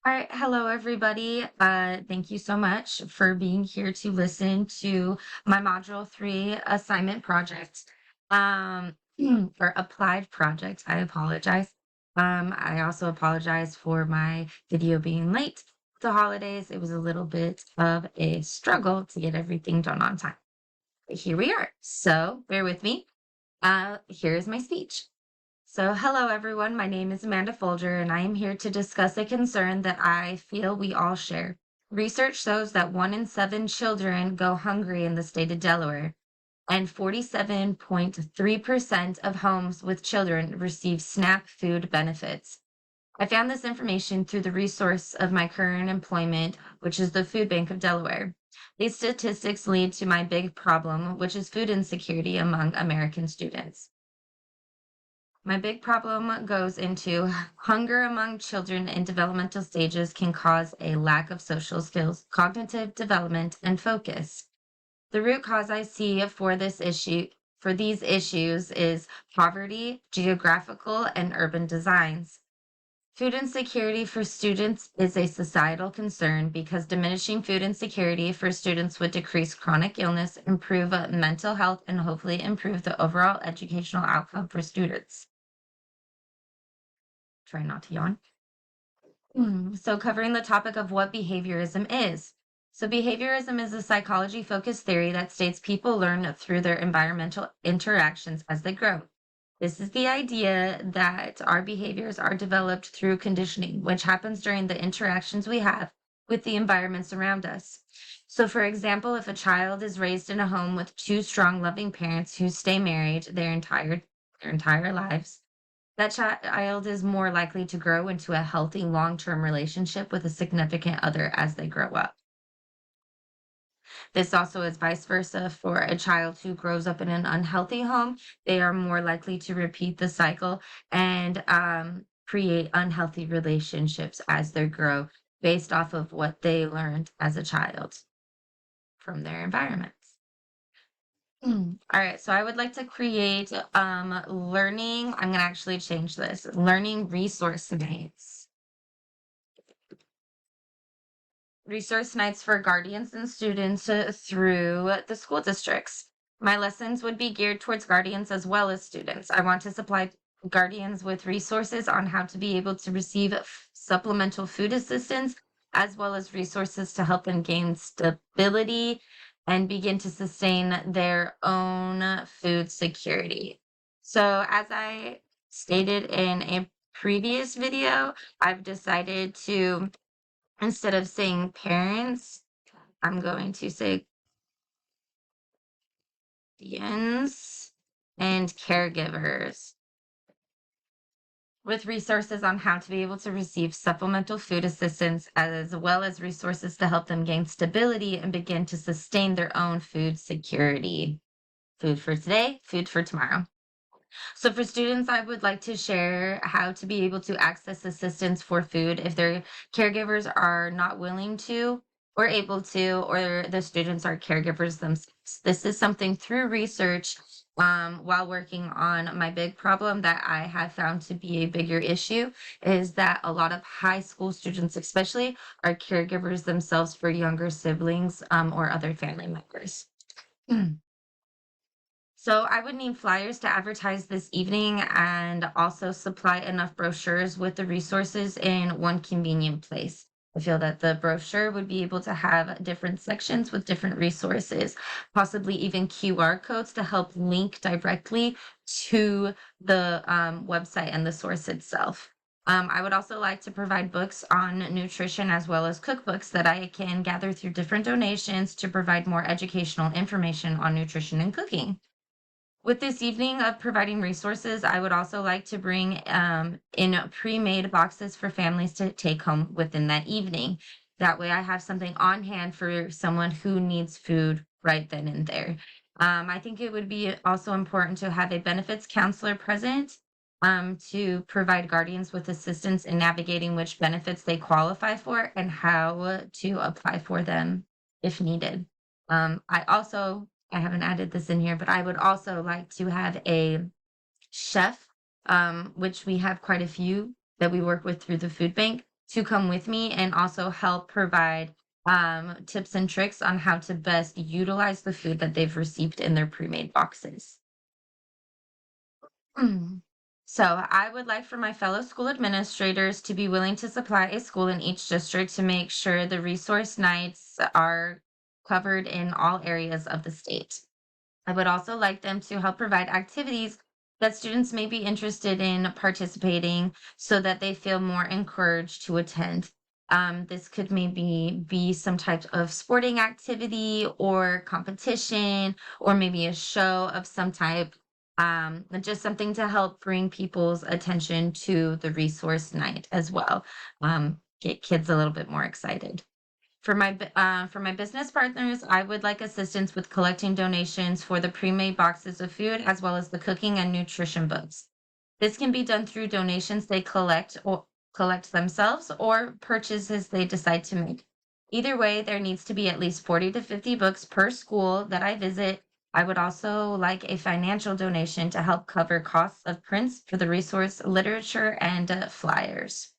All right, hello everybody. Thank you so much for being here to listen to my Module 3 assignment project, um, or applied project. I apologize. I also apologize for my video being late. The holidays, it was a little bit of a struggle to get everything done on time. But here we are. So bear with me. Here is my speech. So, hello everyone. My name is Amanda Folger, and I am here to discuss a concern that I feel we all share. Research shows that 1 in 7 children go hungry in the state of Delaware, and 47.3% of homes with children receive SNAP food benefits. I found this information through the resource of my current employment, which is the Food Bank of Delaware. These statistics lead to my big problem, which is food insecurity among American students. My big problem goes into hunger among children in developmental stages can cause a lack of social skills, cognitive development, and focus. The root cause I see for these issues is poverty, geographical, and urban designs. Food insecurity for students is a societal concern because diminishing food insecurity for students would decrease chronic illness, improve mental health, and hopefully improve the overall educational outcome for students. Try not to yawn. So, covering the topic of what behaviorism is. So, behaviorism is a psychology focused theory that states people learn through their environmental interactions as they grow. This is the idea that our behaviors are developed through conditioning, which happens during the interactions we have with the environments around us. So, for example, if a child is raised in a home with two strong, loving parents who stay married their entire lives, that child is more likely to grow into a healthy long-term relationship with a significant other as they grow up. This also is vice versa for a child who grows up in an unhealthy home. They are more likely to repeat the cycle and create unhealthy relationships as they grow based off of what they learned as a child from their environments. All right, so I would like to create learning. I'm gonna actually change this. Learning resource nights. Resource nights for guardians and students through the school districts. My lessons would be geared towards guardians as well as students. I want to supply guardians with resources on how to be able to receive supplemental food assistance, as well as resources to help them gain stability and begin to sustain their own food security. So, as I stated in a previous video, I've decided to, instead of saying parents, I'm going to say guardians and caregivers with resources on how to be able to receive supplemental food assistance, as well as resources to help them gain stability and begin to sustain their own food security. Food for today, food for tomorrow. So for students, I would like to share how to be able to access assistance for food if their caregivers are not willing to or able to, or the students are caregivers themselves. This is something through research while working on my big problem that I have found to be a bigger issue is that a lot of high school students, especially, are caregivers themselves for younger siblings or other family members. So I would need flyers to advertise this evening and also supply enough brochures with the resources in one convenient place. I feel that the brochure would be able to have different sections with different resources, possibly even QR codes to help link directly to the website and the source itself. I would also like to provide books on nutrition as well as cookbooks that I can gather through different donations to provide more educational information on nutrition and cooking. With this evening of providing resources, I would also like to bring in pre-made boxes for families to take home within that evening. That way I have something on hand for someone who needs food right then and there. I think it would be also important to have a benefits counselor present to provide guardians with assistance in navigating which benefits they qualify for and how to apply for them if needed. I haven't added this in here, but I would also like to have a chef, which we have quite a few that we work with through the food bank. to come with me and also help provide tips and tricks on how to best utilize the food that they've received in their pre-made boxes. Mm. So, I would like for my fellow school administrators to be willing to supply a school in each district to make sure the resource nights are covered in all areas of the state. I would also like them to help provide activities that students may be interested in participating so that they feel more encouraged to attend. This could maybe be some type of sporting activity or competition, or maybe a show of some type. Just something to help bring people's attention to the resource night as well. Get kids a little bit more excited. For my business partners, I would like assistance with collecting donations for the pre-made boxes of food as well as the cooking and nutrition books. This can be done through donations they collect themselves or purchases they decide to make. Either way, there needs to be at least 40 to 50 books per school that I visit. I would also like a financial donation to help cover costs of prints for the resource literature and flyers.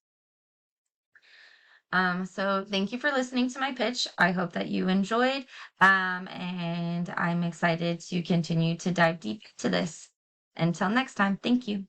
So thank you for listening to my pitch. I hope that you enjoyed. And I'm excited to continue to dive deep into this. Until next time, thank you.